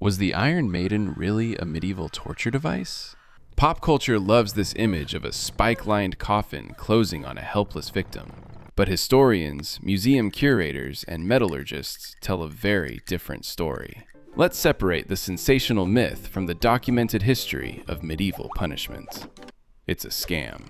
Was the Iron Maiden really a medieval torture device? Pop culture loves this image of a spike-lined coffin closing on a helpless victim. But historians, museum curators, and metallurgists tell a very different story. Let's separate the sensational myth from the documented history of medieval punishment. It's a scam.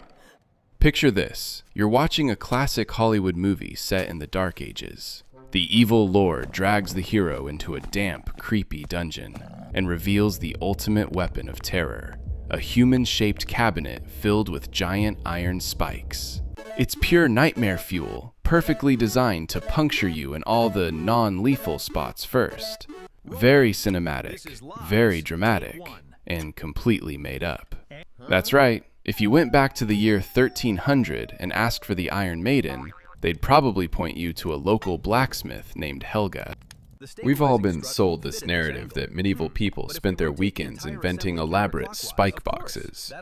Picture this. You're watching a classic Hollywood movie set in the Dark Ages. The evil lord drags the hero into a damp, creepy dungeon and reveals the ultimate weapon of terror, a human-shaped cabinet filled with giant iron spikes. It's pure nightmare fuel, perfectly designed to puncture you in all the non-lethal spots first. Very cinematic, very dramatic, and completely made up. That's right, if you went back to the year 1300 and asked for the Iron Maiden, they'd probably point you to a local blacksmith named Helga. We've all been sold this narrative that medieval people spent their weekends inventing elaborate spike boxes.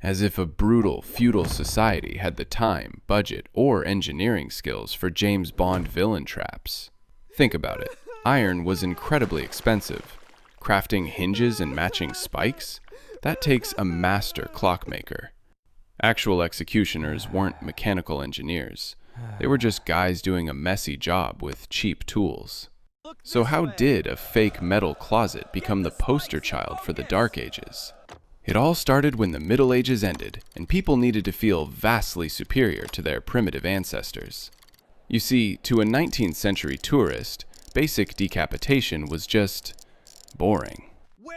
As if a brutal, feudal society had the time, budget, or engineering skills for James Bond villain traps. Think about it. Iron was incredibly expensive. Crafting hinges and matching spikes? That takes a master clockmaker. Actual executioners weren't mechanical engineers. They were just guys doing a messy job with cheap tools. So how did a fake metal closet become the poster child for the Dark Ages? It all started when the Middle Ages ended, and people needed to feel vastly superior to their primitive ancestors. You see, to a 19th century tourist, basic decapitation was just boring.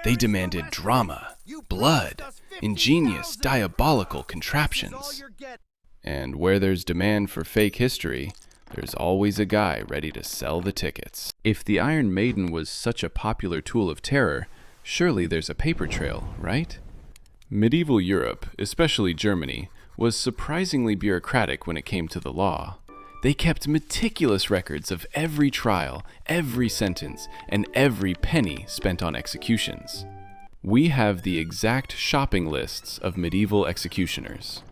They demanded drama, blood, ingenious, diabolical contraptions. And where there's demand for fake history, there's always a guy ready to sell the tickets. If the Iron Maiden was such a popular tool of terror, surely there's a paper trail, right? Medieval Europe, especially Germany, was surprisingly bureaucratic when it came to the law. They kept meticulous records of every trial, every sentence, and every penny spent on executions. We have the exact shopping lists of medieval executioners.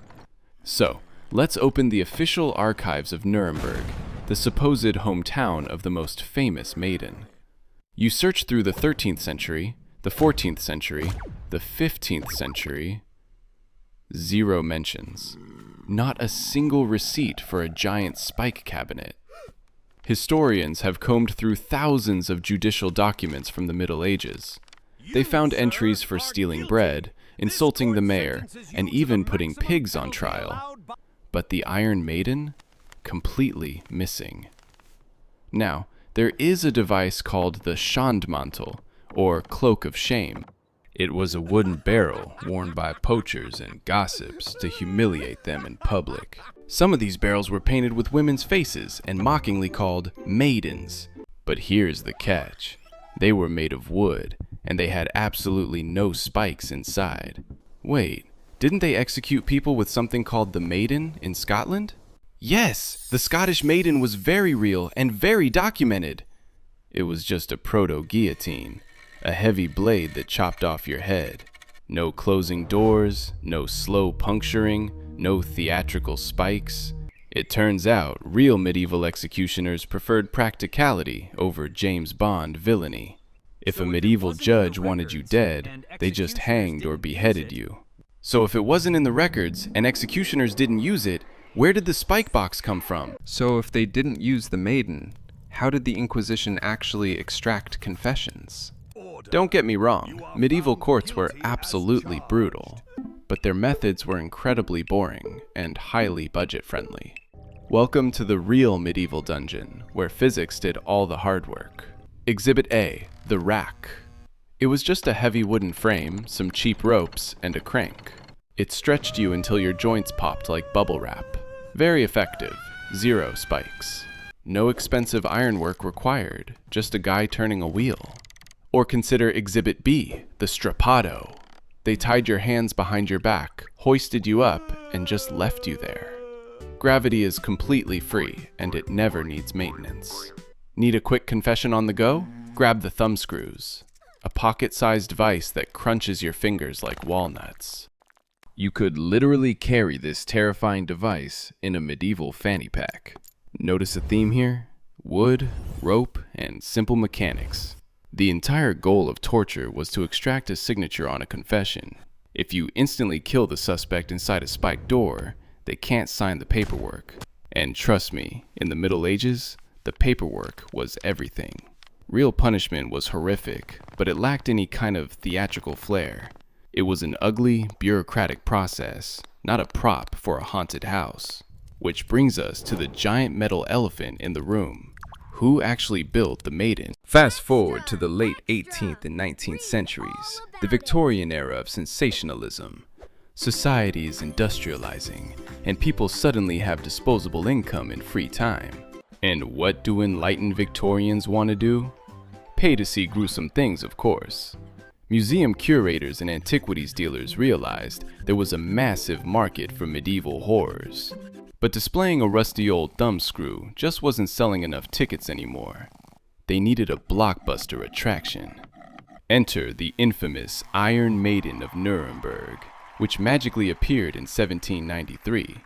So, let's open the official archives of Nuremberg, the supposed hometown of the most famous maiden. You search through the 13th century, the 14th century, the 15th century, zero mentions. Not a single receipt for a giant spike cabinet. Historians have combed through thousands of judicial documents from the Middle Ages. They found entries for stealing bread, insulting the mayor, and even putting pigs on trial. But the Iron Maiden? Completely missing. Now, there is a device called the Schandmantel, or Cloak of Shame. It was a wooden barrel worn by poachers and gossips to humiliate them in public. Some of these barrels were painted with women's faces and mockingly called maidens. But here's the catch. They were made of wood, and they had absolutely no spikes inside. Wait, didn't they execute people with something called the Maiden in Scotland? Yes, the Scottish Maiden was very real and very documented. It was just a proto-guillotine. A heavy blade that chopped off your head. No closing doors, no slow puncturing, no theatrical spikes. It turns out real medieval executioners preferred practicality over James Bond villainy. If a medieval judge wanted you dead, they just hanged or beheaded you. So if it wasn't in the records and executioners didn't use it, where did the spike box come from? So if they didn't use the Maiden, how did the Inquisition actually extract confessions? Don't get me wrong, medieval courts were absolutely brutal, but their methods were incredibly boring and highly budget-friendly. Welcome to the real medieval dungeon, where physics did all the hard work. Exhibit A, the rack. It was just a heavy wooden frame, some cheap ropes, and a crank. It stretched you until your joints popped like bubble wrap. Very effective, zero spikes. No expensive ironwork required, just a guy turning a wheel. Or consider Exhibit B, the strappado. They tied your hands behind your back, hoisted you up, and just left you there. Gravity is completely free, and it never needs maintenance. Need a quick confession on the go? Grab the thumb screws. A pocket-sized vice that crunches your fingers like walnuts. You could literally carry this terrifying device in a medieval fanny pack. Notice a theme here? Wood, rope, and simple mechanics. The entire goal of torture was to extract a signature on a confession. If you instantly kill the suspect inside a spiked door, they can't sign the paperwork. And trust me, in the Middle Ages, the paperwork was everything. Real punishment was horrific, but it lacked any kind of theatrical flair. It was an ugly, bureaucratic process, not a prop for a haunted house. Which brings us to the giant metal elephant in the room. Who actually built the Maiden? Fast forward to the late 18th and 19th centuries, the Victorian era of sensationalism. Society is industrializing, and people suddenly have disposable income and free time. And what do enlightened Victorians want to do? Pay to see gruesome things, of course. Museum curators and antiquities dealers realized there was a massive market for medieval horrors. But displaying a rusty old thumbscrew just wasn't selling enough tickets anymore. They needed a blockbuster attraction. Enter the infamous Iron Maiden of Nuremberg, which magically appeared in 1793.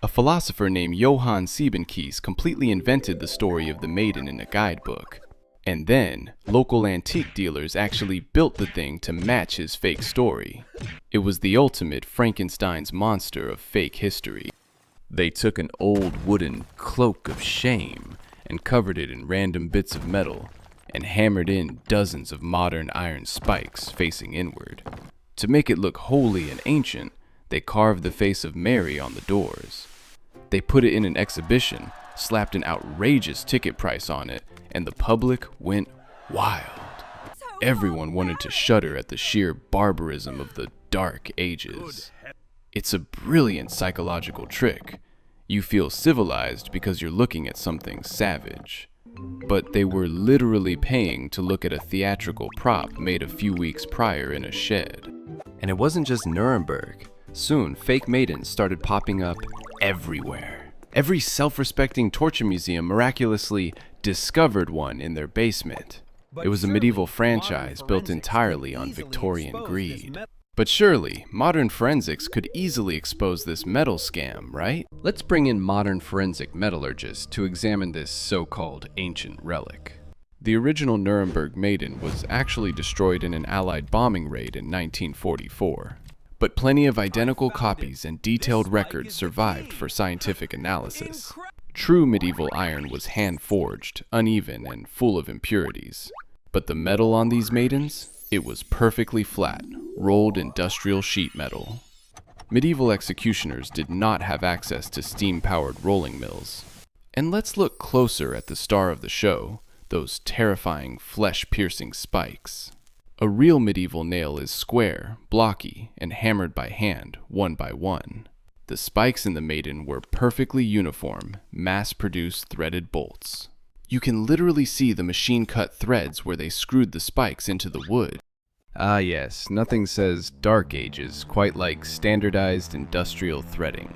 A philosopher named Johann Siebenkees completely invented the story of the Maiden in a guidebook. And then, local antique dealers actually built the thing to match his fake story. It was the ultimate Frankenstein's monster of fake history. They took an old wooden cloak of shame and covered it in random bits of metal and hammered in dozens of modern iron spikes facing inward. To make it look holy and ancient, they carved the face of Mary on the doors. They put it in an exhibition, slapped an outrageous ticket price on it, and the public went wild. Everyone wanted to shudder at the sheer barbarism of the Dark Ages. It's a brilliant psychological trick. You feel civilized because you're looking at something savage. But they were literally paying to look at a theatrical prop made a few weeks prior in a shed. And it wasn't just Nuremberg. Soon, fake maidens started popping up everywhere. Every self-respecting torture museum miraculously discovered one in their basement. It was a medieval franchise built entirely on Victorian greed. But surely, modern forensics could easily expose this metal scam, right? Let's bring in modern forensic metallurgists to examine this so-called ancient relic. The original Nuremberg Maiden was actually destroyed in an Allied bombing raid in 1944. But plenty of identical copies and detailed records survived for scientific analysis. True medieval iron was hand-forged, uneven, and full of impurities. But the metal on these maidens? It was perfectly flat, rolled industrial sheet metal. Medieval executioners did not have access to steam-powered rolling mills. And let's look closer at the star of the show, those terrifying, flesh-piercing spikes. A real medieval nail is square, blocky, and hammered by hand, one by one. The spikes in the Maiden were perfectly uniform, mass-produced threaded bolts. You can literally see the machine-cut threads where they screwed the spikes into the wood. Ah yes, nothing says Dark Ages quite like standardized industrial threading.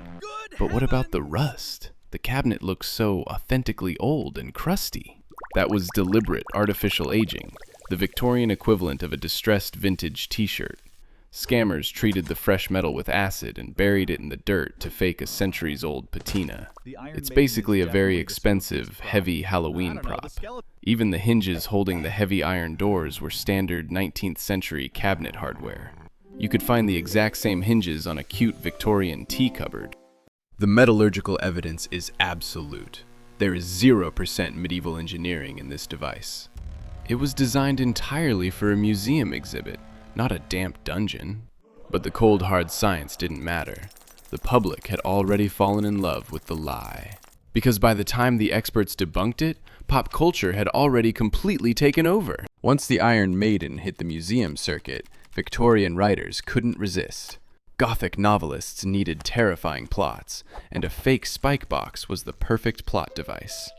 But what about the rust? The cabinet looks so authentically old and crusty. That was deliberate artificial aging, the Victorian equivalent of a distressed vintage t-shirt. Scammers treated the fresh metal with acid and buried it in the dirt to fake a centuries-old patina. It's basically a very expensive, heavy Halloween prop. Even the hinges holding the heavy iron doors were standard 19th century cabinet hardware. You could find the exact same hinges on a cute Victorian tea cupboard. The metallurgical evidence is absolute. There is 0% medieval engineering in this device. It was designed entirely for a museum exhibit, not a damp dungeon. But the cold hard science didn't matter. The public had already fallen in love with the lie. Because by the time the experts debunked it, pop culture had already completely taken over. Once the Iron Maiden hit the museum circuit, Victorian writers couldn't resist. Gothic novelists needed terrifying plots, and a fake spike box was the perfect plot device.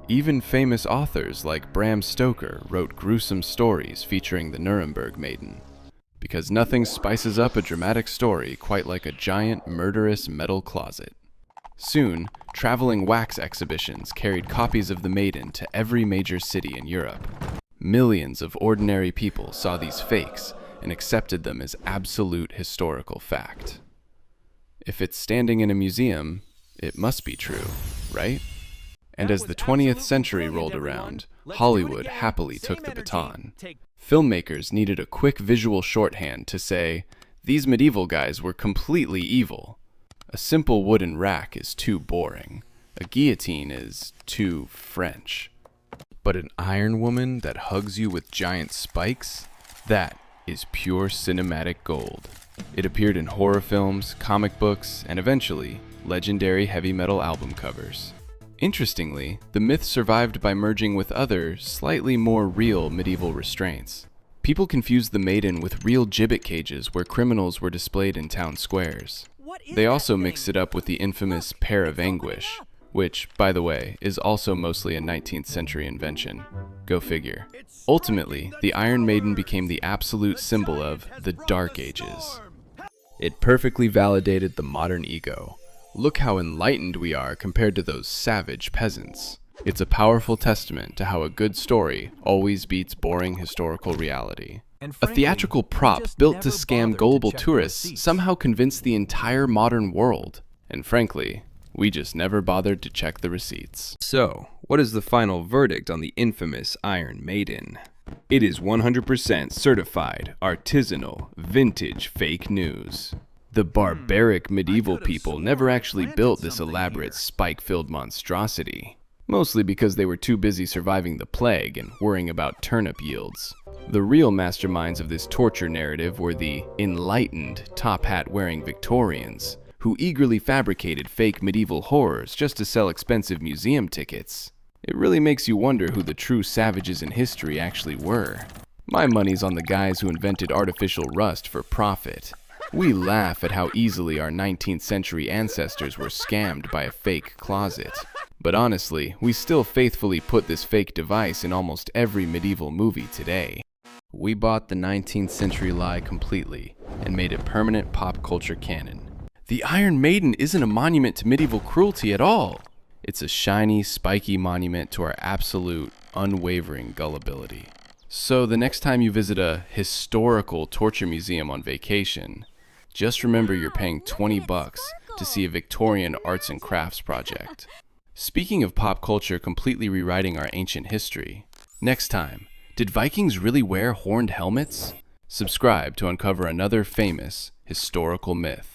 Even famous authors like Bram Stoker wrote gruesome stories featuring the Nuremberg Maiden. Because nothing spices up a dramatic story quite like a giant, murderous metal closet. Soon, traveling wax exhibitions carried copies of the Maiden to every major city in Europe. Millions of ordinary people saw these fakes and accepted them as absolute historical fact. If it's standing in a museum, it must be true, right? And as the 20th century rolled around, Hollywood happily took the baton. Filmmakers needed a quick visual shorthand to say, these medieval guys were completely evil. A simple wooden rack is too boring. A guillotine is too French. But an iron woman that hugs you with giant spikes? That is pure cinematic gold. It appeared in horror films, comic books, and eventually, legendary heavy metal album covers. Interestingly, the myth survived by merging with other, slightly more real medieval restraints. People confused the maiden with real gibbet cages where criminals were displayed in town squares. They also mixed it up with the infamous Pair of Anguish, which, by the way, is also mostly a 19th century invention. Go figure. Ultimately, the Iron Maiden became the absolute symbol of the Dark Ages. It perfectly validated the modern ego. Look how enlightened we are compared to those savage peasants. It's a powerful testament to how a good story always beats boring historical reality. A theatrical prop built to scam gullible tourists somehow convinced the entire modern world. And frankly, we just never bothered to check the receipts. So, what is the final verdict on the infamous Iron Maiden? It is 100% certified, artisanal, vintage fake news. The barbaric medieval people never actually built this elaborate spike-filled monstrosity, mostly because they were too busy surviving the plague and worrying about turnip yields. The real masterminds of this torture narrative were the enlightened, top-hat-wearing Victorians, who eagerly fabricated fake medieval horrors just to sell expensive museum tickets. It really makes you wonder who the true savages in history actually were. My money's on the guys who invented artificial rust for profit. We laugh at how easily our 19th century ancestors were scammed by a fake closet. But honestly, we still faithfully put this fake device in almost every medieval movie today. We bought the 19th century lie completely and made it permanent pop culture canon. The Iron Maiden isn't a monument to medieval cruelty at all. It's a shiny, spiky monument to our absolute, unwavering gullibility. So the next time you visit a historical torture museum on vacation, just remember you're paying $20 to see a Victorian arts and crafts project. Speaking of pop culture completely rewriting our ancient history, next time, did Vikings really wear horned helmets? Subscribe to uncover another famous historical myth.